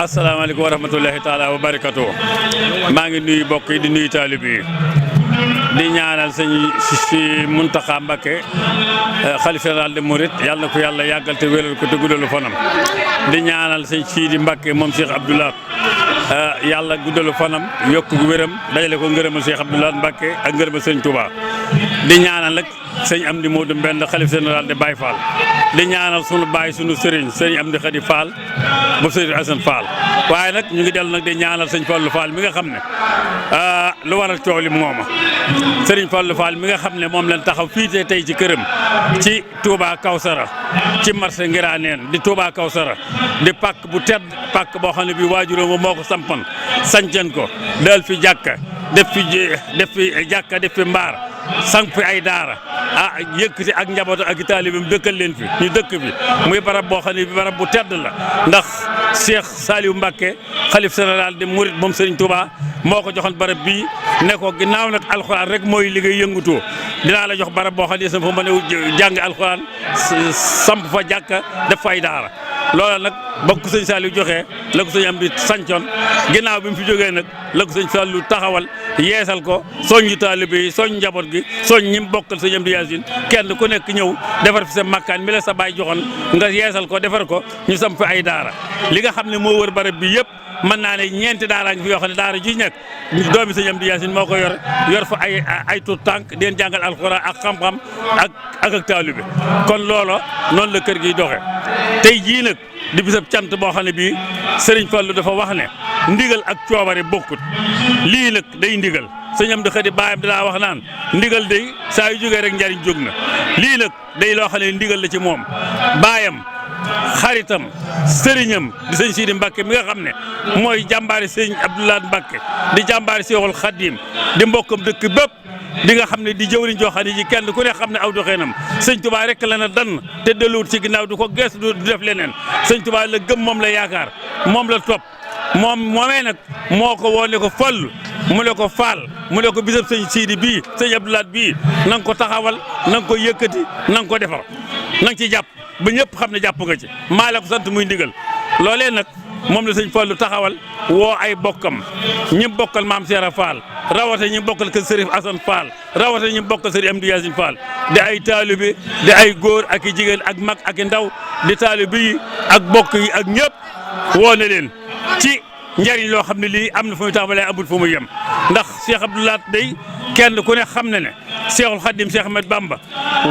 asalaamaaleykum wa rahmatullahi taala wa barakatu maa ngi nuyu mbokk yi di nuyu taalib yi di ñaanal sëñ si Muntaxa Mbakke xalifa général des mourides yàlla na ko yàlla yàggal te wéral ko te guddalu fanam di ñaanal sëñ Sidi Mbakke moom Cheikh Abdoulaye yàlla guddalu fanam yokk gu wéram dajale ko ngërëmal Cheikh Abdoulaye Mbakke ak ngërëmal sëñ Touba di ñaanal nag sëñ Amdi Modou Mbend xalifa général de Baye Fall di ñaanal sunu baay sunu sëriñ Amdi Khady Fall bu sëriñ Assane Fall waaye nag ñu ngi dellu nag di ñaanal sëñ Fallou Fall mi nga xam ne lu waral coow li mooma sëriñ Fallou Fall mi nga xam ne moom lañ taxaw fii tey ci këram ci Touba Kawsara ci marché Ngiraneen di Touba Kawsara di pàkk bu tedd pàkk boo xam ne bii waajuróom moo ko sampan sañcan ko dal fi jàkka def fi mbaar sank fi ay daara yëkkati ak njaboot ak taalibeem dëkkal leen fi ñu dëkk fi muy barab boo xam ne bi barab bu tedd la ndax Cheikh Saliou Mbacké xalif général de Mouride moom Serigne Touba moo ko joxoon barab bii ne ko ginnaaw nag alxuraan rek mooy liggéey yëngutoo dinaa la jox barab boo xam ne sa fa mën a jàng alxuraan samp fa jàkka def fa ay daara loola nag ba ko sëñ Saliou joxee la ko sëñ am di sancoon ginnaaw bi mu fi jógee nag la ko sëñ Saliou taxawal yeesal ko soññu taalibe yi soñ njaboot gi soñ ñi mu bokkal sëñ am di Yaasin kenn ku nekk ñëw defar fi sa makkaan mi la sa baay joxoon nga yeesal ko defar ko ñu samp fi ay daara li nga xam ne moo wër barab bi yëpp mën naa ne ñeenti daara ngi fi yoo xam ne daara ji nekk doomi sëñ am di Yaasin moo ko yor fa ay tuut tànk di leen jàngal alxuraan ak xam-xam ak taalibe kon loola noonu la kër gi doxe tey jii nag di bisab cant boo xam ne bii Serigne Fallou dafa wax ne ndigal ak coobare bokkut lii nag day ndigal sëñ am di Khady baayam daa wax naan ndigal day saa yu jógee rek njariñ jóg na lii nag day loo xam ne ndigal la ci moom baayam xaritam sëriñam di sëñ Sidi Mbacké mi nga xam ne mooy jàmbaari sëñ Abdoulaye Mbacké di jàmbaari Seexul Xadiim di mbokkam dëkk bépp di nga xam ne di jëwriñ joo xam ne ji kenn ku ne xam ne aw doxeenam sëñ Touba rek la na dan te delluwut ci ginnaaw du ko gees du def leneen sëñ Touba la gëm moom la yaakaar moom la topp moomee nag moo ko woone ko Fallu mu ne ko Fall mu ne ko bisab sëñ Sidi bii sëñ Abdoulaye bii na nga ko taxawal na nga ko yëkkati na nga ko defar na nga ci jàpp ba ñëpp xam ne jàpp nga ci maa la ko sant muy ndigal loolee nag moom la sëñ Fallu taxawal woo ay bokkam ñi bokkal maam Seera Fall rawate ñi bokkal kër Sërif Assane Fall rawate ñi bokkal Sëriñ Amdi Yaasin Fall di ay taalibe di ay góor ak i jigéen ak mag ak i ndaw di taalibe yi ak bokk yi ak ñëpp woo na leen ci njariñ loo xam ne lii am na fu muy tàmbalee amul fu muy yem ndax Cheikh Abdoulaye day kenn ku ne xam na ne Cheikhul Khadim Cheikh Ahmed Bamba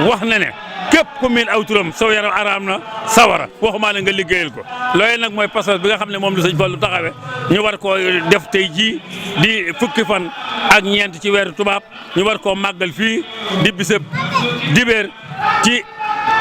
wax na ne képp ku miin aw turam saw yaram araam na sawara waxumaa ne nga liggéeyal ko loolee nag mooy passage bi nga xam ne moom la sëñ Fallu taxawee ñu war koo def tey jii di fukki fan ak ñeent ci weeru tubaab ñu war koo màggal fii di bisab dibéer ci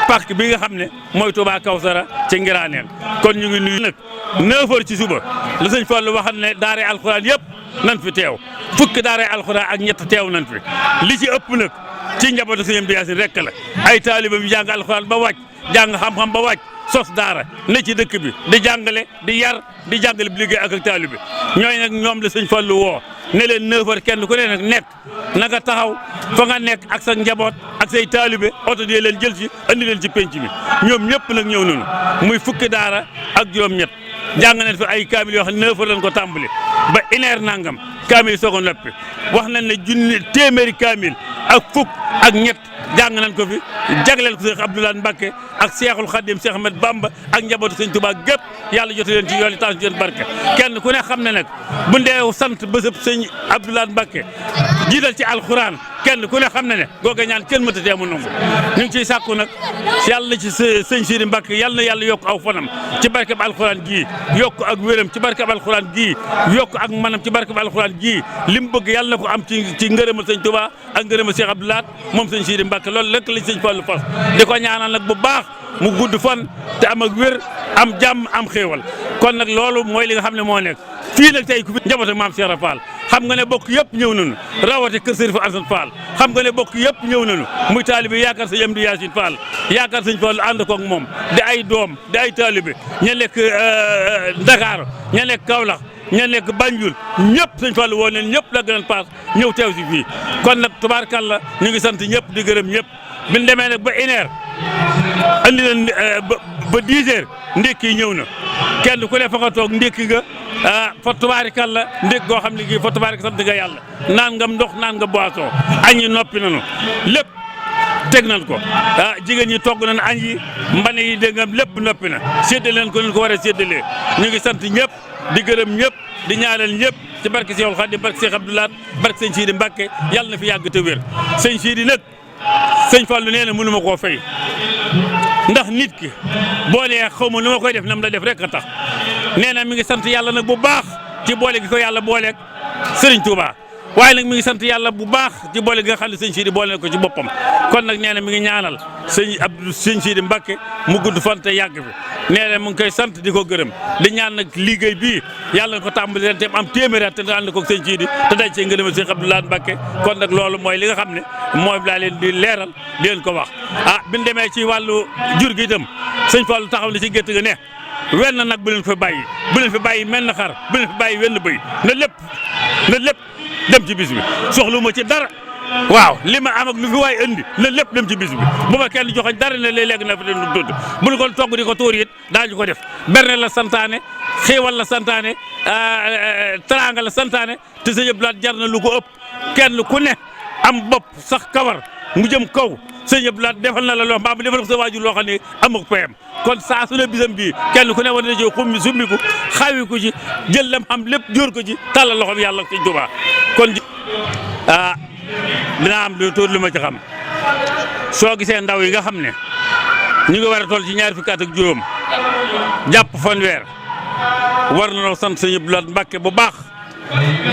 pàkk bi nga xam ne mooy Touba Kawsara ci Ngiraneen kon ñu ngi nuyu nag 9h ci suba la sëñ Fallu waxal ne daare alxuraan yëpp nan fi teew fukki daare alxuraan ak ñett teew nan fi li ci ëpp nag ci njabootu sëñ Amdi Yaasin rek la ay taaliba bi jàng alxuraan ba wàcc jàng xam-xam ba wàcc sos daara ne ci dëkk bi di jàngale di yar di jàngale bi liggéey ak taalibe ñooy nag ñoom la sëñ Fallu woo ne leen 9h kenn ku ne nag nekk na nga taxaw fa nga nekk ak sa njaboot ak say taalibe oto di leen jël ci andi leen ci penc mi ñoom ñëpp nag ñëw nañu muy fukki daara ak juróom-ñett jàng nañ fi ay kaamil yoo xam ne 9h lañ ko tàmbali ba 1h nangam kaamil soog a noppi wax nañ ne junni téeméeri kaamil ak fukk ak ñett jàng nañ ko fi jagleel ko Cheikh Abdoulaye Mbacke ak Cheikhul Khadim Cheikh Ahmed Bamba ak njabootu Sëñ Touba gépp yàlla jotu leen ci yoon yi tax ci leen barke kenn ku ne xam ne nag bu ndeew sant bésëb Sëñ Abdoulaye Mbacke jiital ci alxuraan kenn ku ne xam ne googa ñaan kenn mënta teemu nangu ñu ngi ciy sàkku nag yàlla ci sëñ Sidi Mbacke yàlla na yàlla yokk aw fanam ci barkeb alxuraan gii yokk ak wéram ci barkeb alxuraan gii yokk ak manam ci barkeb alxuraan gii li mu bëgg yàlla na ko am ci ngërëmal Sëñ Touba ak ngërëmal Cheikh Abdoulaye moom sëñ Sidi Mbacke loolu rek lañ sëñ Fallu fas di ko ñaanal nag bu baax mu gudd fan te am ak wér am jàmm am xéewal kon nag loolu mooy li nga xam ne moo nekk fii nag tey ku fi njaboot ak maam Cheikh Ibra Fall xam nga ne bokk yëpp ñëw nañu rawate kër Sëriñ Asan Fall xam nga ne bokk yëpp ñëw nañu muy taalibe yaakaar sëñ Amdi Yaasin Fall yaakaar sëñ Fall ànd koog moom di ay doom di ay taalibe ña nekk Dakar ña nekk Kaolack ña nekk Banjul ñëpp sëñ Fall woo leen ñëpp la gën a paas ñëw teew si fii kon nag tubaarkàlla ñu ngi sant ñëpp di gërëm ñëpp bi ñu demee nag ba 1h andi leen ba 10h ndékki ñëw na kenn ku ne fa nga toog ndékki nga fa tubaarkàlla ndékk goo xam ne gii fa tubaarka sant nga yàlla naan nga ndox naan nga boisson añ yi noppi nañu lépp teg nañ ko jigéen ñi togg nañ añ yi mbane yi dégg nga lépp noppi na séddale leen ko leen ko war a séddalee ñu ngi sant ñëpp di gërëm ñëpp di ñaanal ñëpp ci barke Seexul Xaadim barke Cheikh Abdoulaye barke sëñ Sidi Mbacke yàlla na fi yàgg te wér sëñ Sidi nag sëñ Fallu nee na mënu ma koo fay ndax nit ki boo nee xaw ma nu ma koy def nam la def rek a tax nee na mi ngi sant yàlla nag bu baax ci boole gi ko yàlla booleeg Serigne Touba waaye nag mi ngi sant yàlla bu baax ci boole gi nga xam ne sëñ Sidi boole na ko ci boppam kon nag nee na mi ngi ñaanal sëñ Sidi Mbacke mu gudd fan te yàgg fi nee na mu ngi koy sant di ko gërëm di ñaan nag liggéey bii yàlla na ko tàmbali ren te am téeméeri at te nga ànd ko sëñ Sidi te day cee ngërëmal sëñ Abdoulaye Mbacke kon nag loolu mooy li nga xam ne mooy laa leen di leeral di leen ko wax bi ñu demee ci wàllu jur gi itam sëñ Fallu taxaw na ci gétt ga ne wenn nag bu leen fi bàyyi mel na xar bu leen fi bàyyi wenn bëy na lépp dem ci bis bi soxlu ma ci dara waaw li ma am ak lu fi waay andi na lépp dem ci bis bi bu ma kenn joxoñ dara ne léeg-léeg na fi leen du tudd bu ñu ko togg di ko tuur it daañu ko def berne la santaane xéewal la santaane teraanga la santaane te sa yëpp laat jar na lu ko ëpp kenn ku ne am bopp sax kawar mu jëm kaw sëñ Abdou Lahad defal na la loo mbaa mu defal ko sa waajur loo xam ne amuk payam kon saa su ne bisam bii kenn ku ne war na ci xummi summiku xawi ko ci jël lam xam lépp jóor ko ci tàllal loxoom yàlla ak sëñ Tuubaa kon dinaa am lu tuur lu ma ci xam soo gisee ndaw yi nga xam ne ñu ngi war a toll ci ñaar fukki at ak juróom jàpp fanweer war na noo sant sëñ Abdou Lahad Mbacke bu baax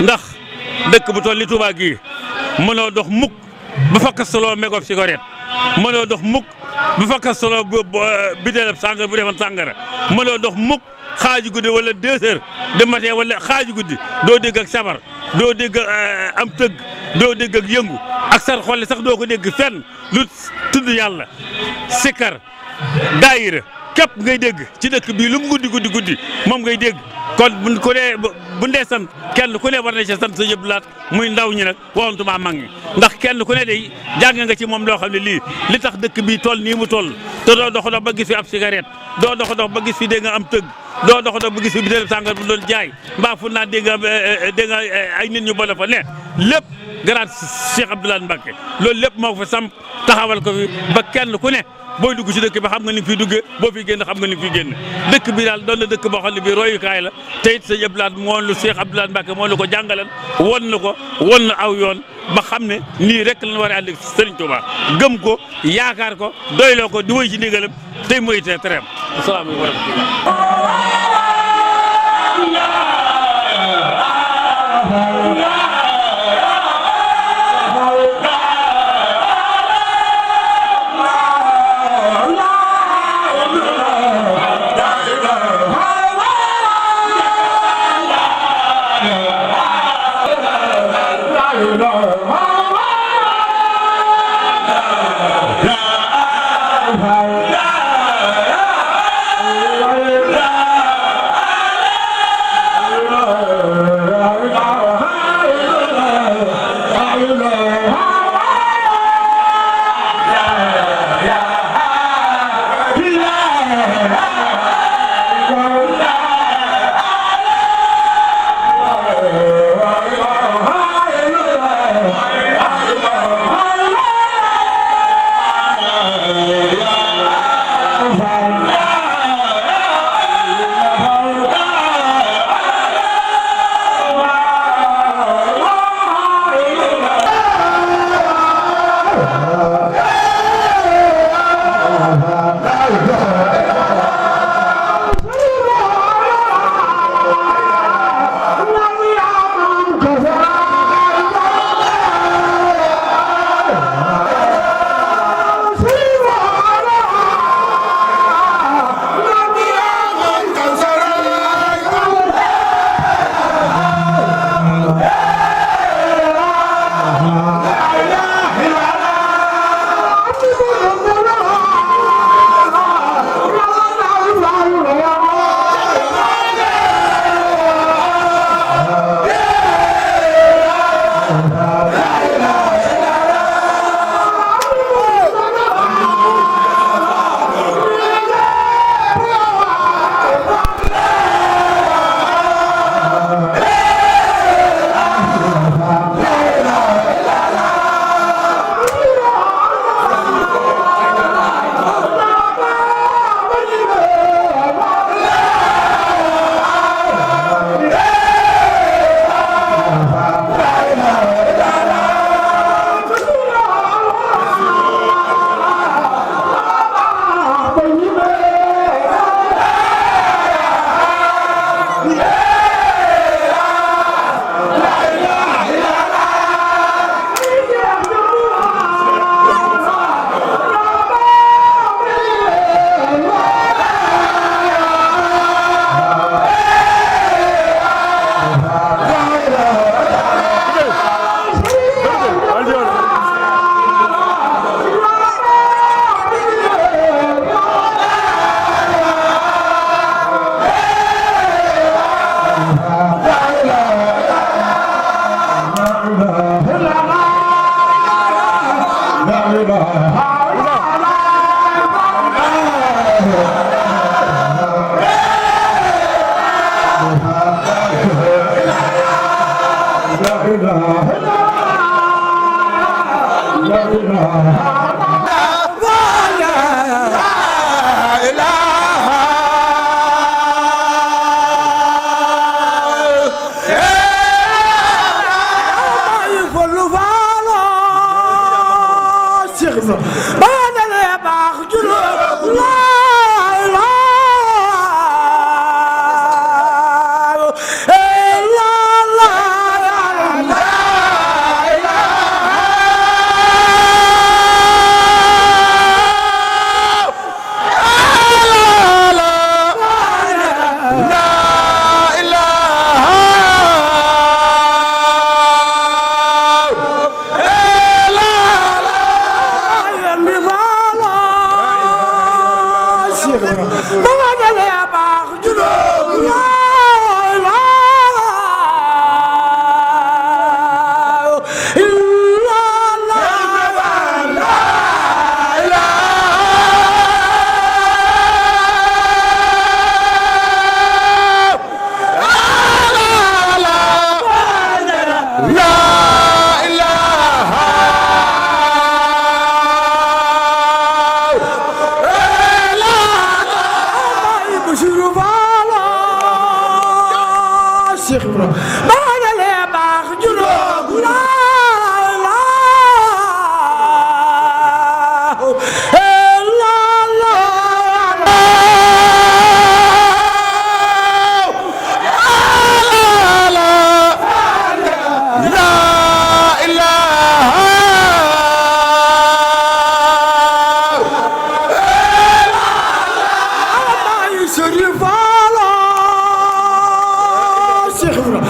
ndax dëkk bu toll ni Touba gii mënoo dox mukk ba fakka solo mégob cigarette mënoo dox mukk ba fakka solo bitéelab sàngara bu defoon sàngara mënoo dox mukk xaaju guddi wala 2 heures de matin wala xaaju guddi doo dégg ak sabar doo dégg am tëgg doo dégg ak yëngu ak sar xolli sax doo ko dégg fenn lu tudd yàlla sikkar daayira képp ngay dégg ci dëkk bii lu mu guddi moom ngay dégg kon bu ndee sant kenn ku ne war na ci sant sa Abdou Lahad muy ndaw ñi nag waxantuma mag ñi ndax kenn ku ne day jàng nga ci moom loo xam ne li tax dëkk bii toll nii mu toll te doo dox ba gis fi ab cigarette doo dox ba gis fi dégg nga am tëgg doo dox ba gis fi bi teel sàngar bu doon jaay mbaa fu naa dégg nga ay nit ñu boole fa ne lépp grâce Cheikh Abdou Lahad Mbacke loolu lépp moo ko fa samp taxawal ko fi ba kenn ku ne booy dugg ci dëkk bi xam nga ni fi duggee boo fi génn xam nga ni fi génn dëkk bi daal doon na dëkk boo xam ne bii royukaay la te it sëñ Abdou Lahad moo lu Cheikh Abdou Lahad Mbacke moo la ko jàngalan won na aw yoon ba xam ne nii rek lañ war a ànd ak Serigne Touba gëm ko yaakaar ko doyloo ko di wéy ci ndigalam tey mooy te tereem asalaamaaleykum wa rahmatulah la Cheikh Ibra